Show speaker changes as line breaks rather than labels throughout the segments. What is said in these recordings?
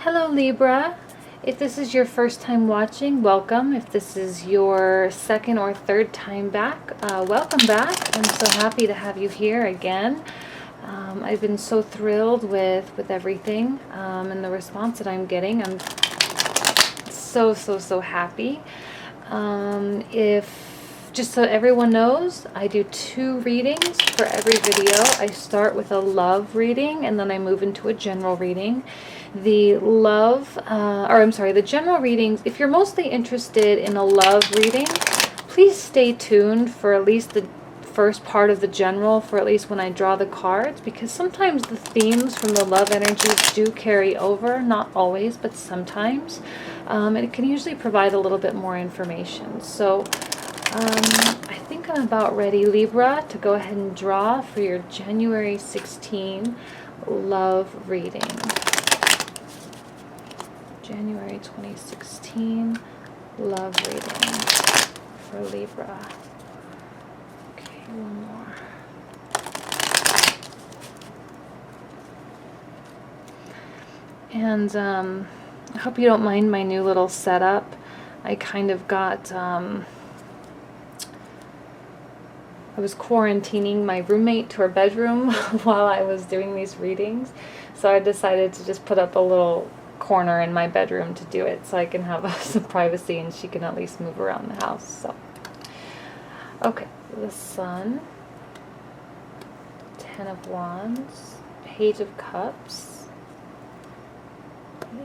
Hello Libra. If this is your first time watching, welcome. If this is your second or third time back, welcome back. I'm so happy to have you here again. I've been so thrilled with everything and the response that I'm getting. I'm so happy. If just so everyone knows, I do 2 readings for every video. I start with a love reading and then I move into a general reading. The general readings, if you're mostly interested in a love reading, please stay tuned for at least the first part of the general, for at least when I draw the cards, because sometimes the themes from the love energies do carry over, not always, but sometimes. And it can usually provide a little bit more information. So I think I'm about ready, Libra, to go ahead and draw for your January 16 love reading. January 2016 love reading for Libra. Okay, one more. And I hope you don't mind my new little setup. I kind of got... I was quarantining my roommate to her bedroom while I was doing these readings, so I decided to just put up a little corner in my bedroom to do it so I can have some privacy and she can at least move around the house. So, okay, the Sun, 10 of Wands, Page of Cups,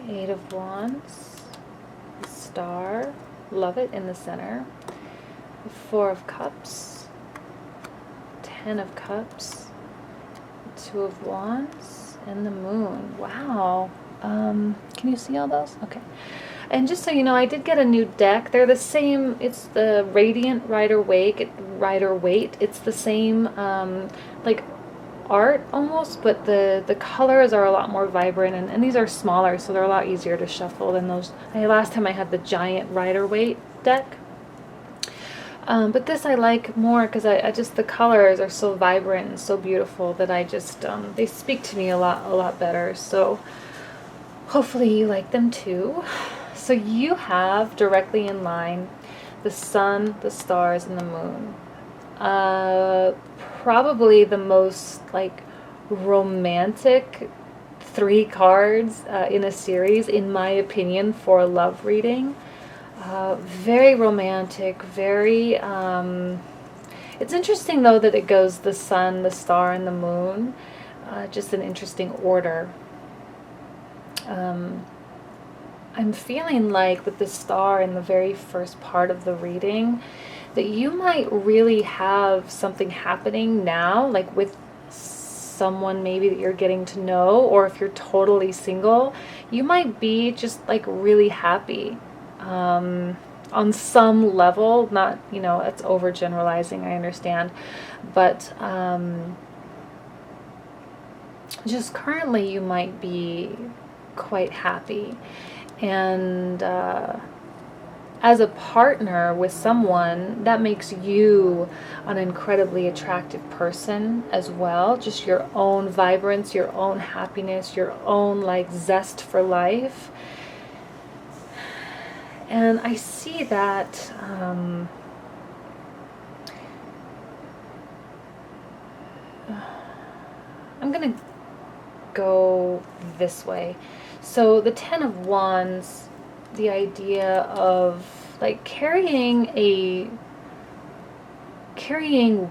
8 of Wands, the Star, love it, in the center, the 4 of Cups, 10 of Cups, 2 of Wands, and the Moon. Wow. Can you see all those? Okay. And just so you know, I did get a new deck. They're the same. It's the Radiant Rider-Waite. It's the same, like art almost, but the colors are a lot more vibrant, and these are smaller, so they're a lot easier to shuffle than those. Last time I had the giant Rider-Waite deck. But this I like more because I just, the colors are so vibrant and so beautiful that I just, they speak to me a lot better. So hopefully you like them too. So you have directly in line the Sun, the stars, and the Moon. Probably the most like romantic 3 cards in a series, in my opinion, for a love reading. Very romantic, very, it's interesting though that it goes the Sun, the Star, and the Moon, just an interesting order. I'm feeling like with the Star in the very first part of the reading, that you might really have something happening now, like with someone maybe that you're getting to know, or if you're totally single, you might be just like really happy. On some level, not, you know, it's overgeneralizing, I understand, but just currently you might be quite happy. And as a partner with someone, that makes you an incredibly attractive person as well. Just your own vibrance, your own happiness, your own like zest for life. And I see that I'm going to go this way. So the 10 of Wands, the idea of like carrying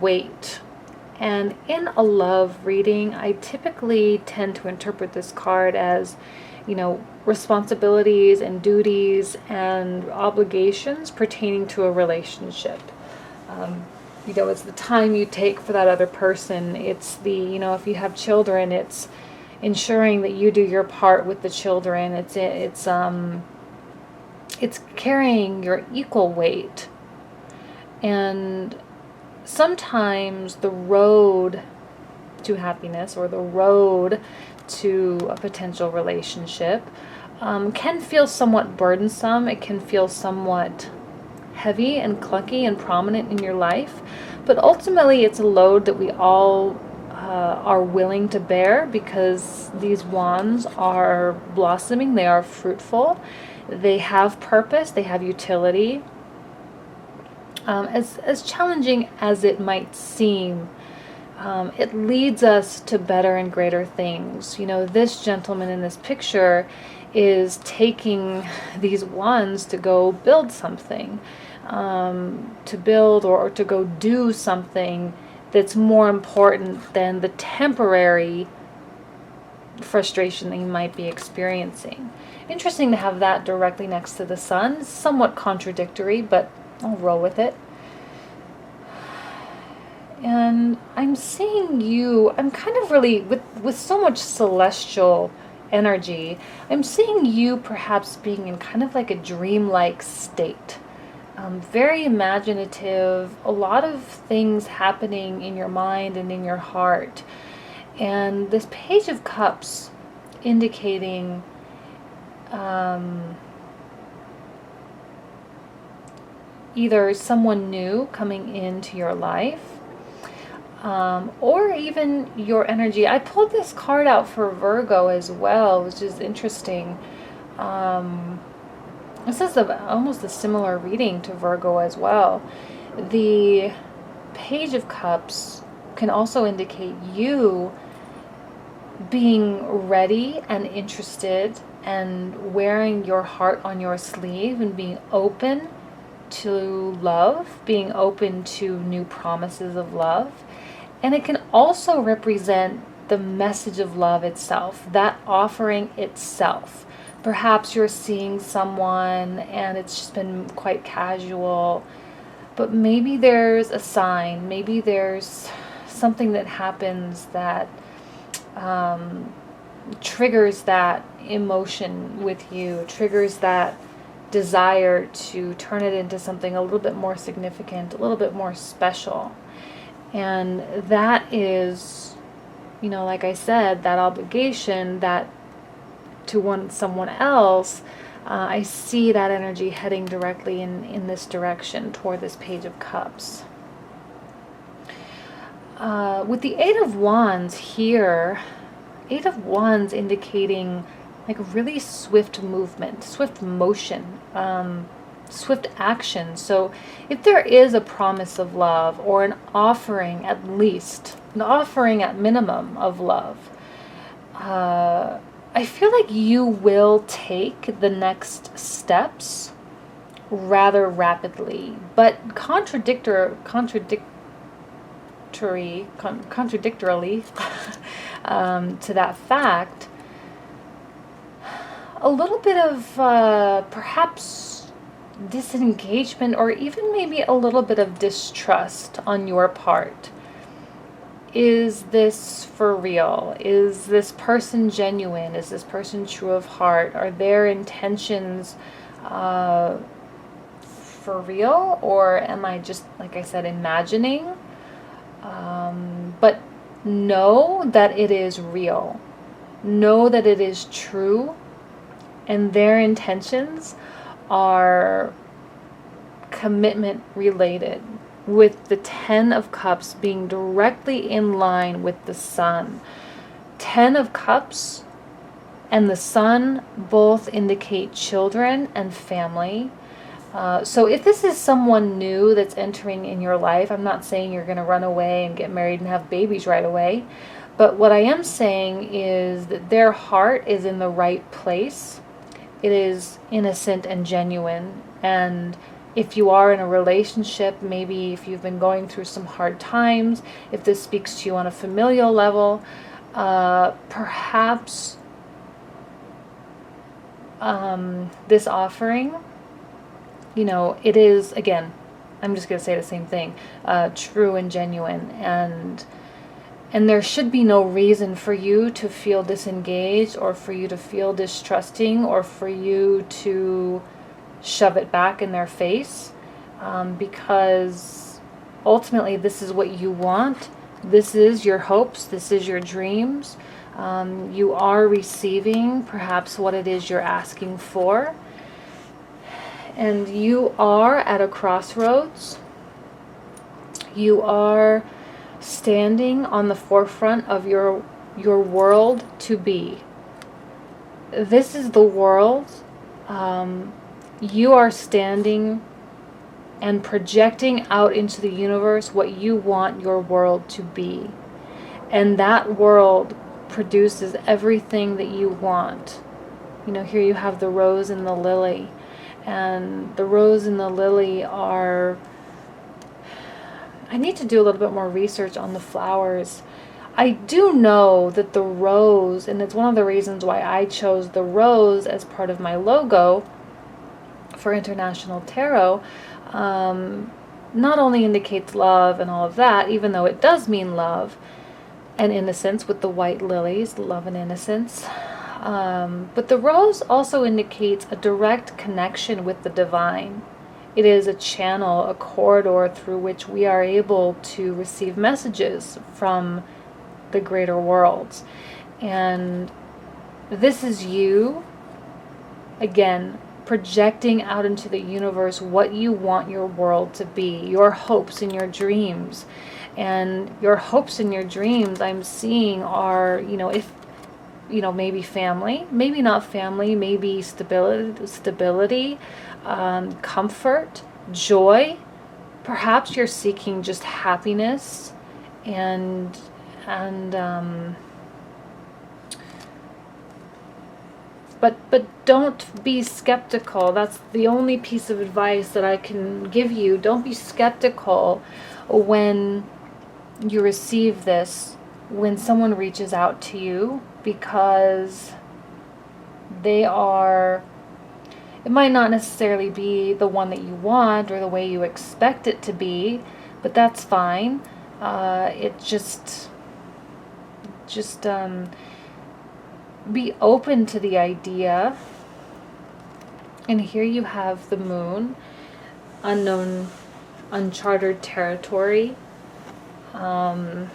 weight. And in a love reading, I typically tend to interpret this card as, you know, responsibilities and duties and obligations pertaining to a relationship. You know, it's the time you take for that other person. It's the, you know, if you have children, it's ensuring that you do your part with the children. It's carrying your equal weight. And sometimes the road to happiness, or the road to a potential relationship, can feel somewhat burdensome. It can feel somewhat heavy and clunky and prominent in your life, but ultimately it's a load that we all are willing to bear, because these wands are blossoming, they are fruitful, they have purpose, they have utility. As challenging as it might seem, it leads us to better and greater things. You know, this gentleman in this picture is taking these wands to go build something, to build or to go do something that's more important than the temporary frustration that you might be experiencing. Interesting to have that directly next to the sun. It's somewhat contradictory, but I'll roll with it. And I'm seeing you, I'm kind of really, with so much celestial energy, I'm seeing you perhaps being in kind of like a dreamlike state. Very imaginative, a lot of things happening in your mind and in your heart. And this Page of Cups indicating either someone new coming into your life, or even your energy. I pulled this card out for Virgo as well, which is interesting. This is almost a similar reading to Virgo as well. The Page of Cups can also indicate you being ready and interested and wearing your heart on your sleeve and being open to love, being open to new promises of love. And it can also represent the message of love itself, that offering itself. Perhaps you're seeing someone and it's just been quite casual, but maybe there's a sign, maybe there's something that happens that triggers that emotion with you, triggers that desire to turn it into something a little bit more significant, a little bit more special. And that is, you know, like I said, that obligation, that to someone else, I see that energy heading directly in this direction toward this Page of Cups. With the Eight of Wands here, Eight of Wands indicating like really swift movement, swift motion, swift action. So if there is a promise of love, or an offering at least, an offering at minimum of love, I feel like you will take the next steps rather rapidly, but contradictorily to that fact, a little bit of perhaps disengagement, or even maybe a little bit of distrust on your part. Is this for real? Is this person genuine? Is this person true of heart? Are their intentions for real? Or am I just, like I said, imagining? But know that it is real. Know that it is true. And their intentions are commitment related, with the Ten of Cups being directly in line with the Sun. 10 of Cups and the Sun both indicate children and family. So if this is someone new that's entering in your life, I'm not saying you're going to run away and get married and have babies right away. But what I am saying is that their heart is in the right place. It is innocent and genuine. And if you are in a relationship, maybe if you've been going through some hard times, if this speaks to you on a familial level, perhaps this offering, you know, it is, again, I'm just going to say the same thing, true and genuine. And there should be no reason for you to feel disengaged, or for you to feel distrusting, or for you to shove it back in their face, because ultimately this is what you want. This is your hopes. This is your dreams. You are receiving perhaps what it is you're asking for. And you are at a crossroads. You are standing on the forefront of your world to be. This is the world. You are standing and projecting out into the universe what you want your world to be. And that world produces everything that you want. You know, here you have the rose and the lily. And the rose and the lily are... I need to do a little bit more research on the flowers. I do know that the rose, and it's one of the reasons why I chose the rose as part of my logo for International Tarot, not only indicates love and all of that, even though it does mean love and innocence with the white lilies, love and innocence. But the rose also indicates a direct connection with the divine. It is a channel, a corridor through which we are able to receive messages from the greater worlds. And this is you, again, projecting out into the universe what you want your world to be, your hopes and your dreams. And your hopes and your dreams, I'm seeing, are, you know, if, you know, maybe family, maybe not family, maybe stability, comfort, joy. Perhaps you're seeking just happiness and but don't be skeptical. That's the only piece of advice that I can give you. Don't be skeptical when you receive this, when someone reaches out to you, because they are... It might not necessarily be the one that you want or the way you expect it to be, but that's fine. It just be open to the idea. And here you have the moon, unknown, uncharted territory, a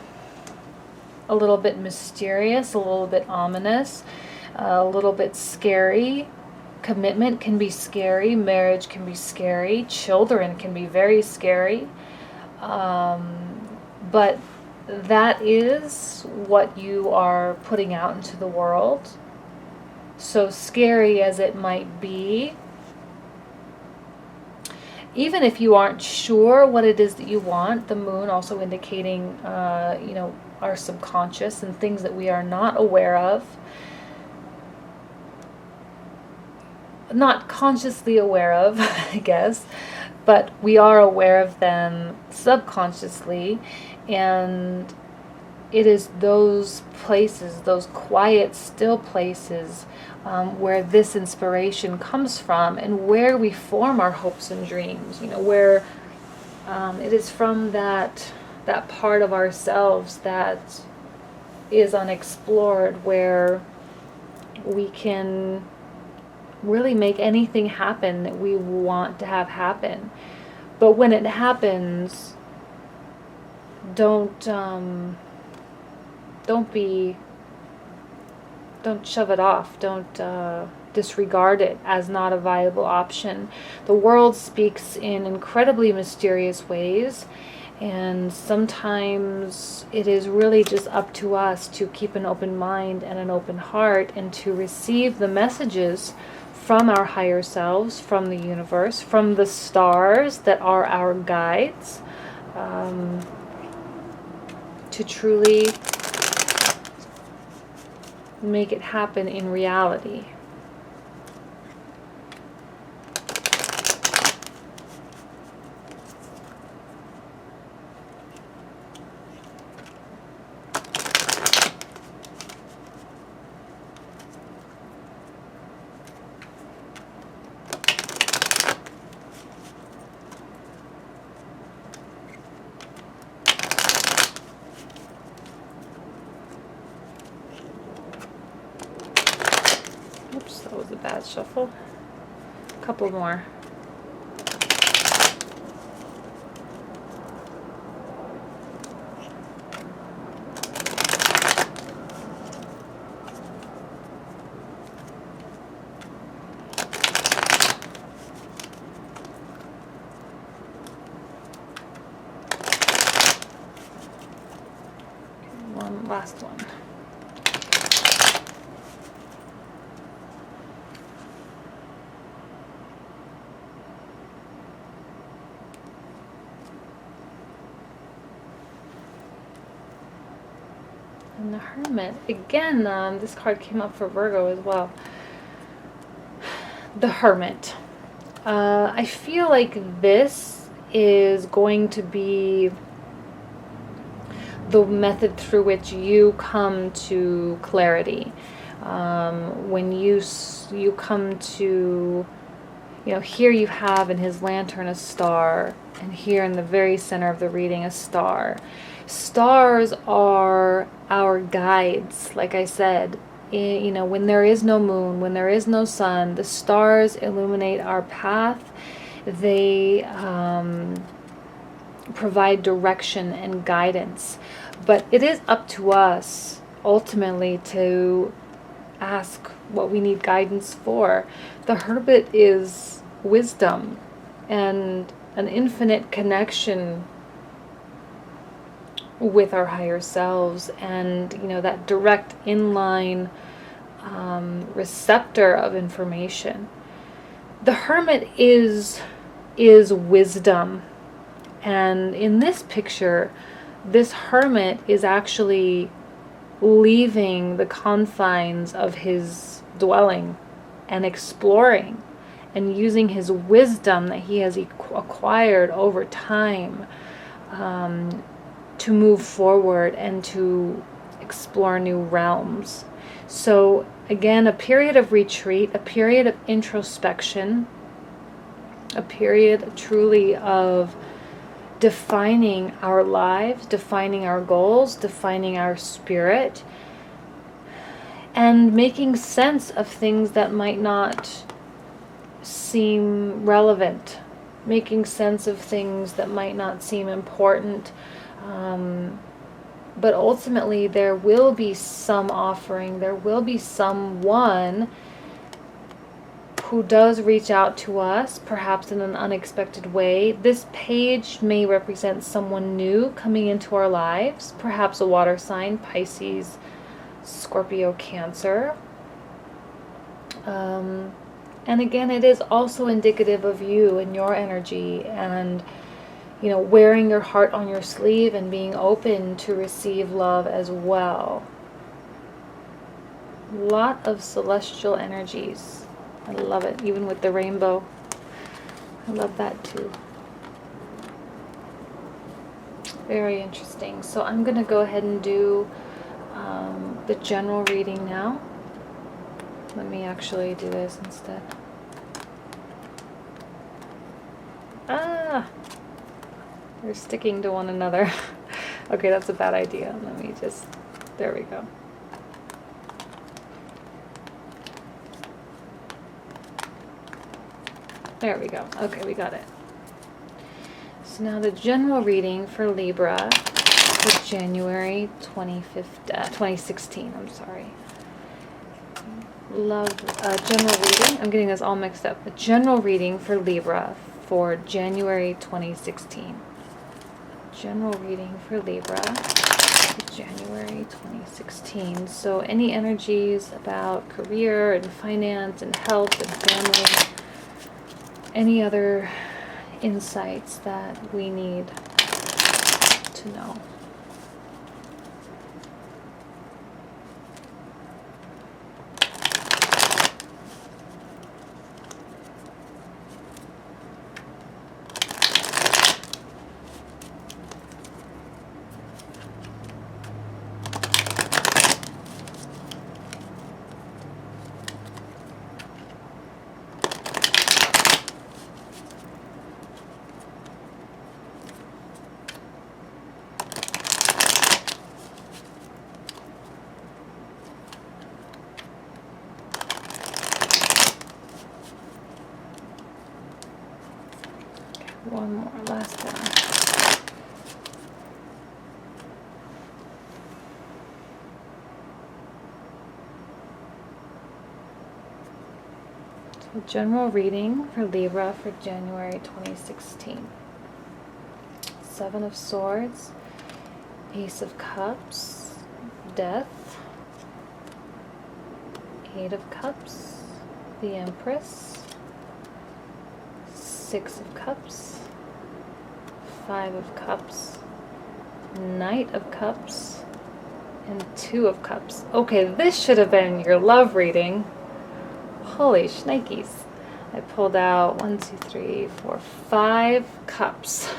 little bit mysterious, a little bit ominous, a little bit scary. Commitment can be scary, marriage can be scary, children can be very scary, but that is what you are putting out into the world. So scary as it might be, even if you aren't sure what it is that you want, the moon also indicating, you know, our subconscious and things that we are not aware of, not consciously aware of, I guess, but we are aware of them subconsciously. And it is those places, those quiet, still places, where this inspiration comes from, and where we form our hopes and dreams. You know, where it is from that part of ourselves that is unexplored, where we can really make anything happen that we want to have happen. But when it happens, don't shove it off. Don't disregard it as not a viable option. The world speaks in incredibly mysterious ways, and sometimes it is really just up to us to keep an open mind and an open heart, and to receive the messages from our higher selves, from the universe, from the stars that are our guides, to truly make it happen in reality. Oops, that was a bad shuffle. A couple more. last one. And the Hermit, again, this card came up for Virgo as well. The Hermit. I feel like this is going to be the method through which you come to clarity. When you come to, here you have in his lantern a star, and here in the very center of the reading a star. Stars are our guides, like I said. When there is no moon, when there is no sun, the stars illuminate our path. They provide direction and guidance. But it is up to us, ultimately, to ask what we need guidance for. The Hermit is wisdom and an infinite connection with our higher selves, and that direct inline receptor of information. The Hermit is wisdom, and in this picture, this Hermit is actually leaving the confines of his dwelling and exploring and using his wisdom that he has acquired over time to move forward and to explore new realms. So again, a period of retreat, a period of introspection, a period truly of defining our lives, defining our goals, defining our spirit, and making sense of things that might not seem relevant, making sense of things that might not seem important. But ultimately, there will be some offering, there will be someone who does reach out to us, perhaps in an unexpected way. This page may represent someone new coming into our lives, perhaps a water sign, Pisces, Scorpio, Cancer. And again, it is also indicative of you and your energy, and wearing your heart on your sleeve and being open to receive love as well. A lot of celestial energies. I love it, even with the rainbow. I love that too. Very interesting. So I'm going to go ahead and do the general reading now. Let me actually do this instead. They're sticking to one another. Okay, that's a bad idea. Let me just, there we go. There we go. Okay, we got it. So now the general reading for Libra for January 2016. I'm sorry. Love general reading. I'm getting this all mixed up. A general reading for Libra for January 2016. General reading for Libra for January 2016. So any energies about career and finance and health and family, any other insights that we need to know. One more, last one. So general reading for Libra for January 2016. Seven of Swords, Ace of Cups, Death, 8 of Cups, the Empress, 6 of Cups, 5 of Cups, Knight of Cups, and 2 of Cups. Okay, this should have been your love reading. Holy shnikes. I pulled out 1, 2, 3, 4, 5 cups.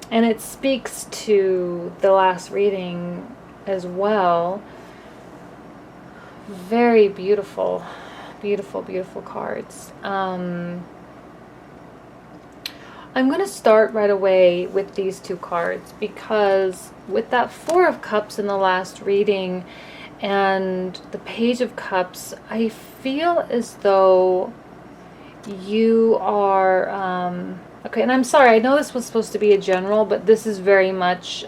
And it speaks to the last reading as well. Very beautiful, beautiful, beautiful cards. I'm going to start right away with these 2 cards, because with that 4 of Cups in the last reading and the Page of Cups, I feel as though you are, okay, and I'm sorry, I know this was supposed to be a general, but this is very much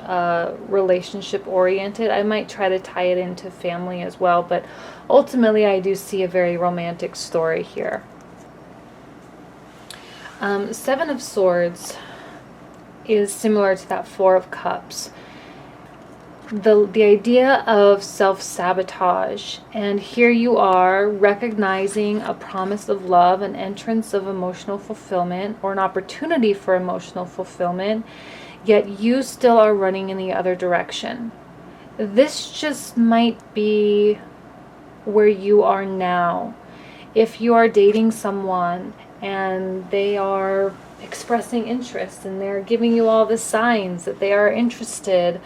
relationship oriented. I might try to tie it into family as well, but ultimately I do see a very romantic story here. 7 of Swords is similar to that 4 of Cups. The idea of self-sabotage, and here you are recognizing a promise of love, an entrance of emotional fulfillment, or an opportunity for emotional fulfillment, yet you still are running in the other direction. This just might be where you are now. If you are dating someone and they are expressing interest and they're giving you all the signs that they are interested,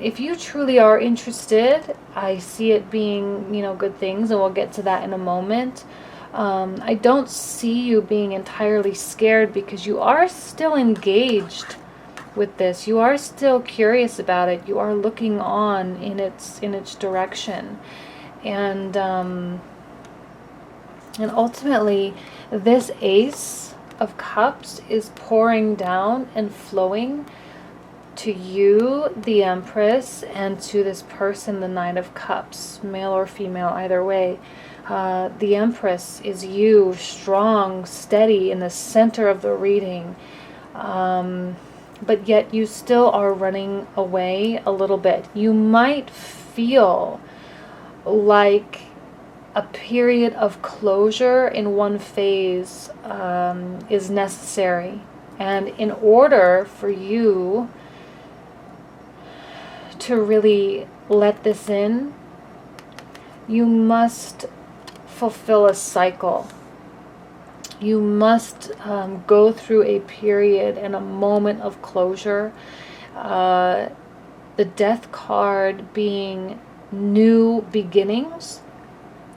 if you truly are interested, I see it being, good things, and we'll get to that in a moment. I don't see you being entirely scared, because you are still engaged with this. You are still curious about it. You are looking on in its direction. And ultimately, this Ace of Cups is pouring down and flowing to you, the Empress, and to this person, the Knight of Cups, male or female, either way. The Empress is you, strong, steady, in the center of the reading. But yet you still are running away a little bit. You might feel like a period of closure in one phase is necessary. And in order for you to really let this in, you must fulfill a cycle. You must go through a period and a moment of closure. The Death card being new beginnings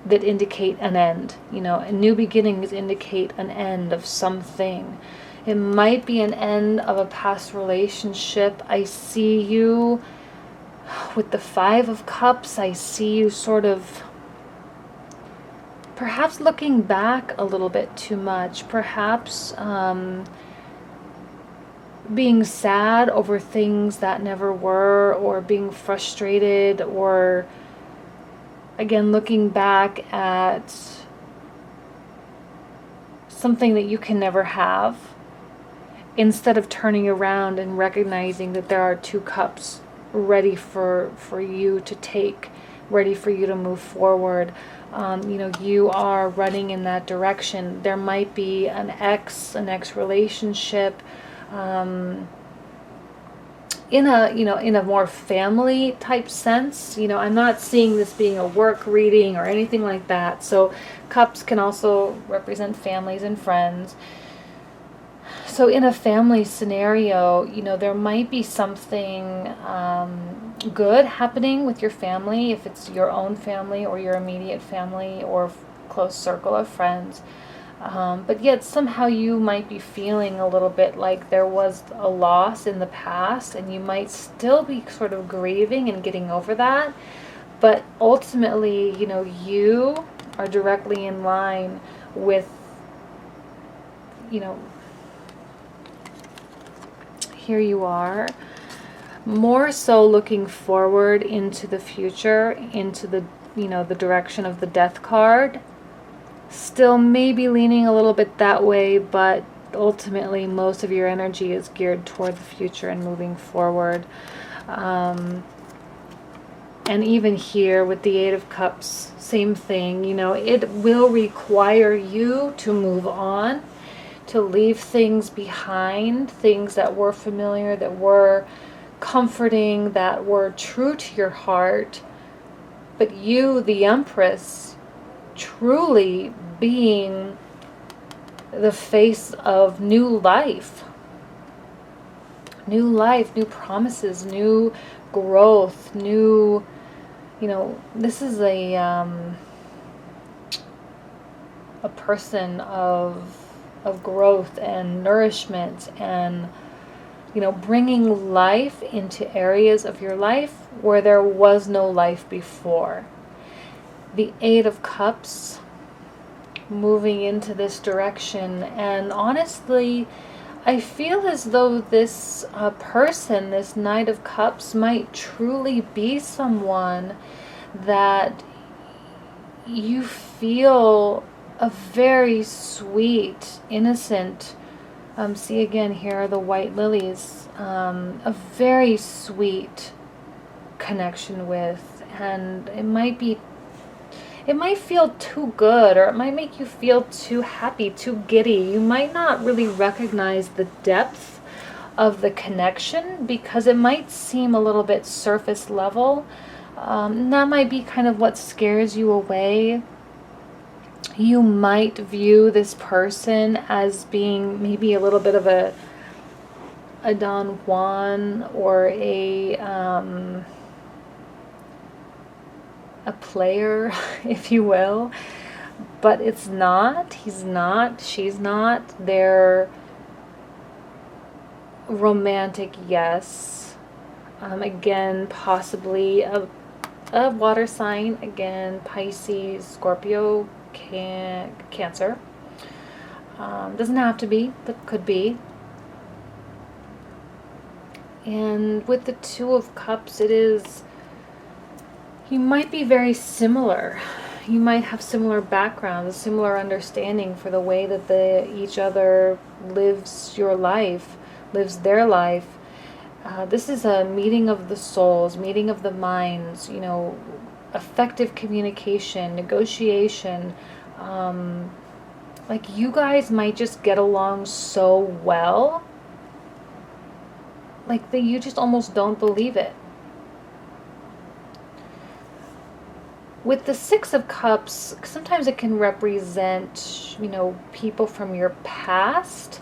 that indicate an end. New beginnings indicate an end of something. It might be an end of a past relationship. I see you with the 5 of Cups. I see you sort of perhaps looking back a little bit too much, perhaps being sad over things that never were, or being frustrated, or again looking back at something that you can never have, instead of turning around and recognizing that there are 2 cups ready for you to take, ready for you to move forward. You are running in that direction. There might be an ex relationship, in a more family type sense. I'm not seeing this being a work reading or anything like that. So cups can also represent families and friends. So in a family scenario, there might be something good happening with your family, if it's your own family or your immediate family or close circle of friends. But yet somehow you might be feeling a little bit like there was a loss in the past, and you might still be sort of grieving and getting over that. But ultimately, you are directly in line with, here you are, more so looking forward into the future, into the, the direction of the Death card. Still maybe leaning a little bit that way, but ultimately most of your energy is geared toward the future and moving forward. And even here with the Eight of Cups, same thing, you know, it will require you to move on, to leave things behind, things that were familiar, that were comforting, that were true to your heart. But you, the Empress, truly being the face of new life, new promises, new growth, new, you know, this is a person of growth and nourishment, and, you know, bringing life into areas of your life where there was no life before. The Eight of Cups moving into this direction, and honestly, I feel as though this person, this Knight of Cups, might truly be someone that you feel a very sweet, innocent, see again, here are the white lilies, a very sweet connection with, and it might feel too good, or it might make you feel too happy, too giddy. You might not really recognize the depth of the connection because it might seem a little bit surface level. That might be kind of what scares you away. You might view this person as being maybe a little bit of a Don Juan, or a player, if you will, but it's not. He's not. She's not. They're romantic, yes. Again, possibly a water sign. Again, Pisces, Scorpio, Cancer. Doesn't have to be, but could be. And with the Two of Cups, it is, you might be very similar. You might have similar backgrounds, similar understanding for the way that each other lives your life, lives their life. This is a meeting of the souls, meeting of the minds, you know, effective communication, negotiation. Like, you guys might just get along so well, like that you just almost don't believe it. With the Six of Cups, sometimes it can represent, you know, people from your past.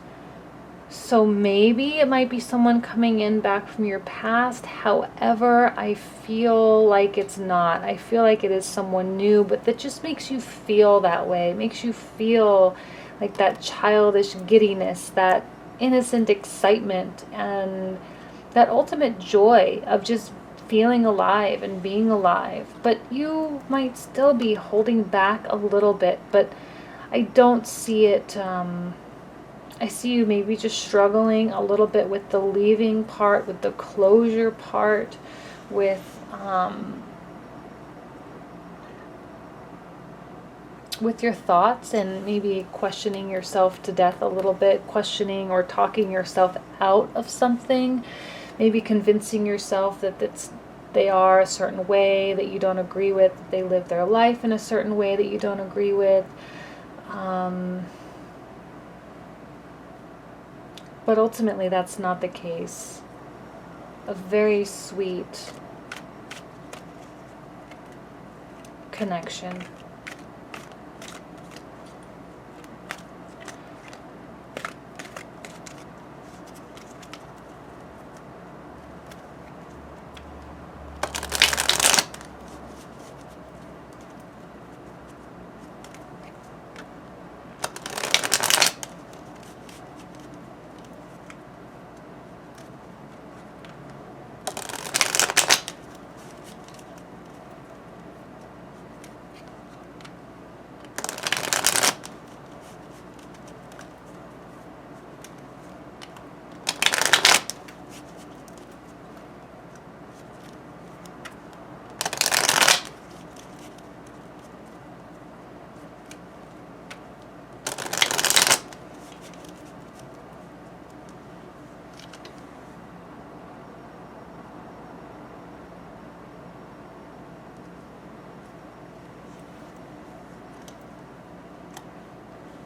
So maybe it might be someone coming in back from your past. However, I feel like it's not. I feel like it is someone new, but that just makes you feel that way. It makes you feel like that childish giddiness, that innocent excitement, and that ultimate joy of just feeling alive and being alive. But you might still be holding back a little bit, but I don't see it. I see you maybe just struggling a little bit with the leaving part, with the closure part, with your thoughts, and maybe questioning yourself to death a little bit, questioning or talking yourself out of something, maybe convincing yourself that they are a certain way that you don't agree with, that they live their life in a certain way that you don't agree with. But ultimately, that's not the case. A very sweet connection.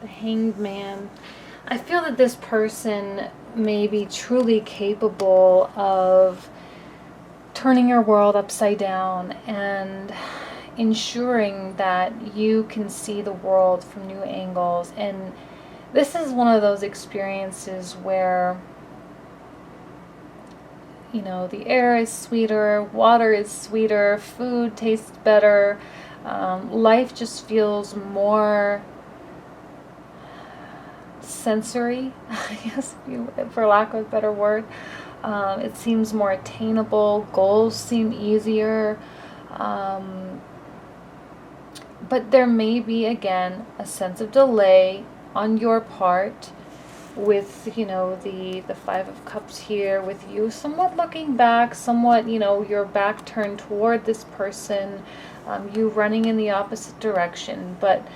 The Hanged Man. I feel that this person may be truly capable of turning your world upside down and ensuring that you can see the world from new angles. And this is one of those experiences where, you know, the air is sweeter, water is sweeter, food tastes better, life just feels more sensory, I guess, for lack of a better word. It seems more attainable, goals seem easier, but there may be, again, a sense of delay on your part with, you know, the Five of Cups here, with you somewhat looking back, somewhat, you know, your back turned toward this person, you running in the opposite direction, but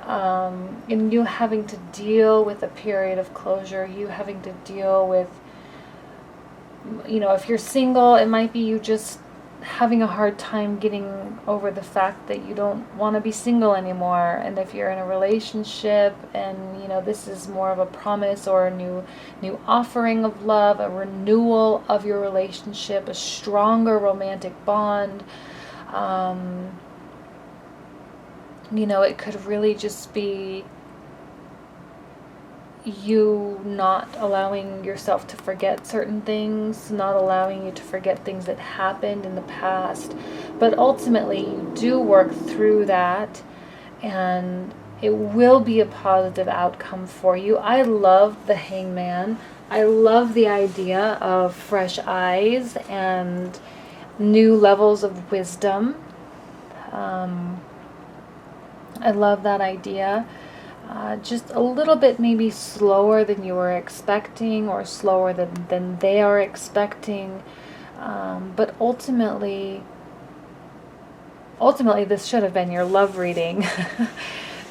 and you having to deal with a period of closure, you having to deal with, you know, if you're single, it might be you just having a hard time getting over the fact that you don't want to be single anymore. And if you're in a relationship and, you know, this is more of a promise or a new offering of love, a renewal of your relationship, a stronger romantic bond, you know, it could really just be you not allowing yourself to forget certain things, not allowing you to forget things that happened in the past. But ultimately, you do work through that, and it will be a positive outcome for you. I love the Hangman. I love the idea of fresh eyes and new levels of wisdom. I love that idea. Just a little bit maybe slower than you were expecting, or slower than they are expecting. But ultimately this should have been your love reading.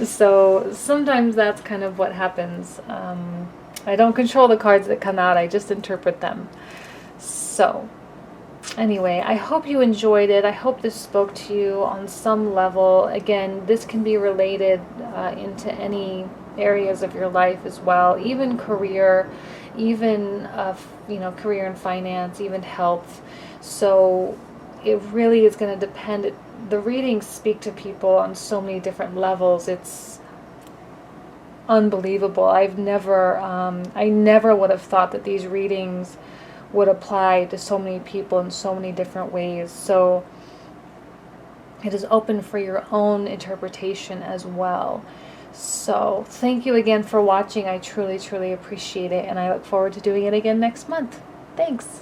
So sometimes that's kind of what happens. I don't control the cards that come out, I just interpret them. So anyway, I hope you enjoyed it. I hope this spoke to you on some level. Again, this can be related into any areas of your life as well, even career, even you know, career and finance, even health. So it really is going to depend. The readings speak to people on so many different levels. It's unbelievable. I never would have thought that these readings would apply to so many people in so many different ways. So it is open for your own interpretation as well. So thank you again for watching. I truly, truly appreciate it, and I look forward to doing it again next month. Thanks.